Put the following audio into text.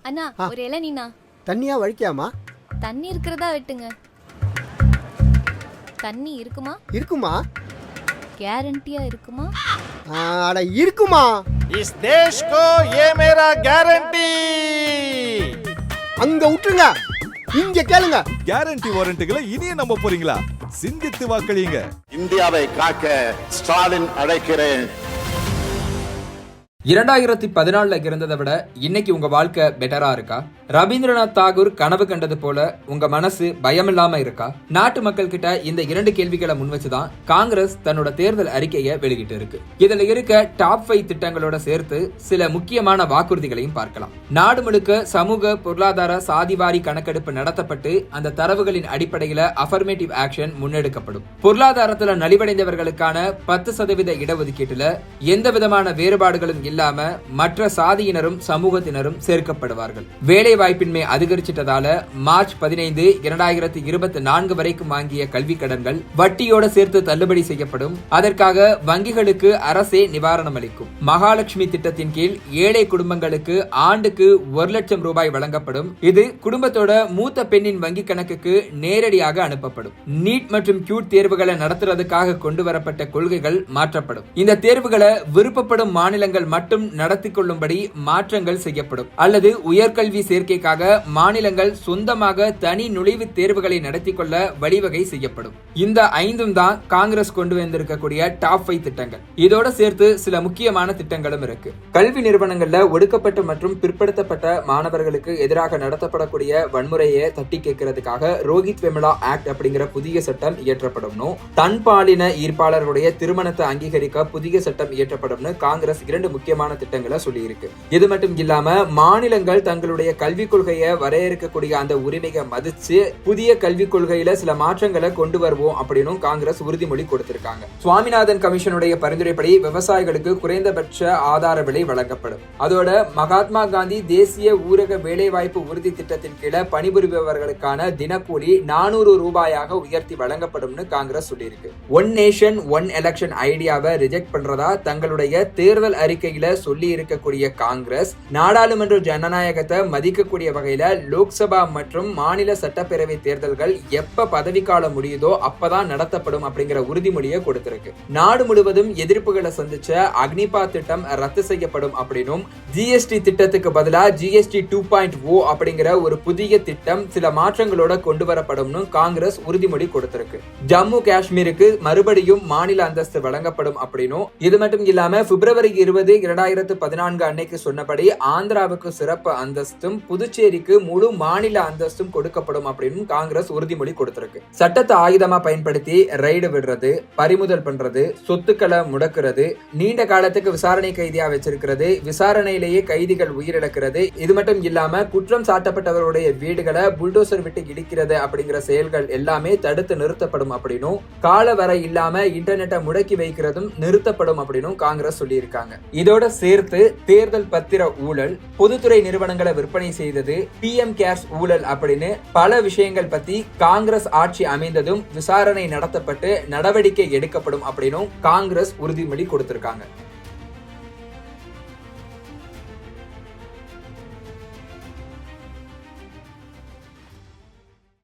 அண்ணா ஒரு இளநீண்ணா. தண்ணியா வழிக்காமா? தண்ணி இருக்கிறதா வெட்டுங்க. தண்ணி இருக்குமா? இருக்குமா? கேரண்டியா இருக்குமா? அட இருக்குமா? इस देश को ये मेरा गारंटी. அங்க விட்டுருங்க, இங்க கேளுங்க. கேரண்டி வாரண்டிகளை இனியே நம்ப போறீங்களா? சிந்தித்து வாக்களியுங்க. இந்தியாவை காக்க ஸ்டாலின் அழைக்கிறேன். 2014 இருந்ததை விட இன்னைக்கு உங்க வாழ்க்கை பெட்டரா இருக்கா? ரவீந்திரநாத் தாகூர் கனவு கண்டது போல உங்க மனசு பயமில்லாம இருக்கா? நாட்டு மக்கள் கிட்ட இந்த 2 கேள்விகளை முன் வச்சுதான் காங்கிரஸ் தன்னோட தேர்தல் அறிக்கையை வெளியிட்டு இருக்கு. இதுல இருக்க டாப் 5 திட்டங்களோட சேர்த்து சில முக்கியமான வாக்குறுதிகளையும் பார்க்கலாம். நாடு முழுக்க சமூக பொருளாதார சாதிவாரி கணக்கெடுப்பு நடத்தப்பட்டு அந்த தரவுகளின் அடிப்படையில அஃபர்மேட்டிவ் ஆக்ஷன் முன்னெடுக்கப்படும். பொருளாதாரத்துல நலிவடைந்தவர்களுக்கான 10% இடஒதுக்கீட்டுல எந்த விதமான வேறுபாடுகளும் இல்லாம மற்ற சாதியினரும் சமூகத்தினரும் சேர்க்கப்படுவார்கள். வேலை வாய்ப்பின்மை அதிகரிச்சிட்டதால மார்ச் 15, 2024 வரைக்கும் வாங்கிய கல்வி கடன்கள் வட்டியோட சேர்த்து தள்ளுபடி செய்யப்படும். அதற்காக வங்கிகளுக்கு அரசே நிவாரணம் அளிக்கும். மகாலட்சுமி திட்டத்தின் கீழ் ஏழை குடும்பங்களுக்கு ஆண்டுக்கு 1 லட்சம் ரூபாய் வழங்கப்படும். இது குடும்பத்தோட மூத்த பெண்ணின் வங்கி கணக்குக்கு நேரடியாக அனுப்பப்படும். நீட் மற்றும் கியூட் தேர்வுகளை நடத்துறதுக்காக கொண்டு வரப்பட்ட கொள்கைகள் மாற்றப்படும். இந்த தேர்வுகளை விருப்பப்படும் மாநிலங்கள் மட்டும் நடத்தி கொள்ளும்படி மாற்றங்கள் செய்யப்படும். அல்லது உயர்கல்வி சேர்க்கைக்காக மாநிலங்கள் சொந்தமாக தனி நுழைவு தேர்வுகளை நடத்தி கொள்ள வழிவகை செய்யப்படும். இந்த 5ம் தான் காங்கிரஸ் கொண்டு வந்திருக்கக்கூடிய டாப் 5 திட்டங்கள். இதோட சேர்த்து சில முக்கியமான திட்டங்களும் இருக்கு. கல்வி நிறுவனங்கள்ல ஒடுக்கப்பட்ட மற்றும் பிற்படுத்தப்பட்ட மாணவர்களுக்கு எதிராக நடத்தப்படக்கூடிய வன்முறையை தட்டி கேட்கறதுக்காக ரோஹித் வெமுலா ஆக்ட் அப்படிங்கிற புதிய சட்டம் இயற்றப்படும். தன்பாலின ஈர்ப்பாளர்களுடைய திருமணத்தை அங்கீகரிக்க புதிய சட்டம் இயற்றப்படும். காங்கிரஸ் 2 முக்கியமான திட்டங்களை சொல்லி இருக்கு. இது மட்டும் இல்லாம மாநிலங்கள் தங்களுடைய கல்விக் கொள்கையை வரையறுக்கக்கூடிய அந்த உரிமையை மதிச்சு புதிய கல்விக் கொள்கையில சில மாற்றங்களை கொண்டு வருவோம் அப்படின்னு காங்கிரஸ் உறுதிமொழி கொடுத்திருக்காங்க. சுவாமிநாதன் கமிஷனுடைய பரிந்துரைப்படி விவசாயிகளுக்கு குறைந்தபட்ச ஆதார விலை வழங்கப்படும். அதோட மகாத்மா காந்தி தேசிய ஊரக வேலைவாய்ப்பு உறுதி திட்டத்தின் கீழே பணிபுரிபவர்களுக்கான தினக்கூலி 400 ரூபாயாக உயர்த்தி வழங்கப்படும் காங்கிரஸ் சொல்லியிருக்கு. ஒன் நேஷன் ஒன் எலெக்ஷன் ஐடியாவை ரிஜெக்ட் பண்றதா தங்களுடைய தேர்தல் அறிக்கையில சொல்லி இருக்கக்கூடிய காங்கிரஸ் நாடாளுமன்ற ஜனநாயகத்தை மதிக்கக்கூடிய வகையில லோக்சபா மற்றும் மாநில சட்டப்பேரவை தேர்தல்கள் எப்ப பதவிக்காலம் முடியுதோ அப்பதான் நடத்தப்படும் அப்படிங்கிற உறுதிமொழியை கொடுத்திருக்கு. நாடு முழுவதும் எதிர்ப்புகளை சந்திச்ச அக்னிபாத் திட்டம் ரத்து செய்யப்படும் அப்படின்னும் ஜிஎஸ்டி திட்டத்துக்கு பதிலா ஜிஎஸ்டி 2.0 அப்படிங்கிற ஒரு புதிய திட்டம் சில மாற்றங்களோட கொண்டு வரப்படும் காங்கிரஸ் உறுதிமொழி கொடுத்திருக்கு. ஜம்மு காஷ்மீருக்கு மறுபடியும் மாநில அந்தஸ்து வழங்கப்படும் அப்படின்னும் இது மட்டும் இல்லாம பிப்ரவரி 20, 2014 அன்னைக்கு சொன்னபடி ஆந்திராவுக்கு சிறப்பு அந்தஸ்தும் புதுச்சேரிக்கு முழு மாநில அந்தஸ்தும் கொடுக்கப்படும் அப்படின்னு காங்கிரஸ் உறுதிமொழி கொடுத்திருக்கு. சட்டத்தை ஆயுதமா பயன்படுத்தி ரைடு விடுறது, பறிமுதல் பண்றது, சொத்துக்களை முடக்கிறது, நீண்ட காலத்துக்கு விசாரணை கைதியா வச்சிருக்கிறது, விசாரணையிலேயே கைதிகள் உயிரிழக்கிறது, இது மட்டும் இல்லாம குற்றம் சாட்டப்பட்டவருடைய வீடுகளை புல்டோசர் விட்டு இடிக்கிறது அப்படிங்கிற செயல்கள் எல்லாமே தடுத்து நிறுத்தப்படும் அப்படின்னும் கால வரை இல்லாம இன்டர்நெட்டை முடக்கி வைக்கிறதும் நிறுத்தப்படும் அப்படின்னு காங்கிரஸ் சொல்லியிருக்காங்க. இதோட சேர்த்து தேர்தல் பத்திர ஊழல், பொதுத்துறை நிறுவனங்களை விற்பனை செய்தது, PM கேர்ஸ் ஊழல் அப்படின்னு பல விஷயங்கள் பத்தி காங்கிரஸ் ஆட்சி அமைந்ததும் விசாரணை நடத்தப்பட்டு நடவடிக்கை எடுக்கப்படும் அப்படின்னு காங்கிரஸ் உறுதிமொழி கொடுத்திருக்காங்க.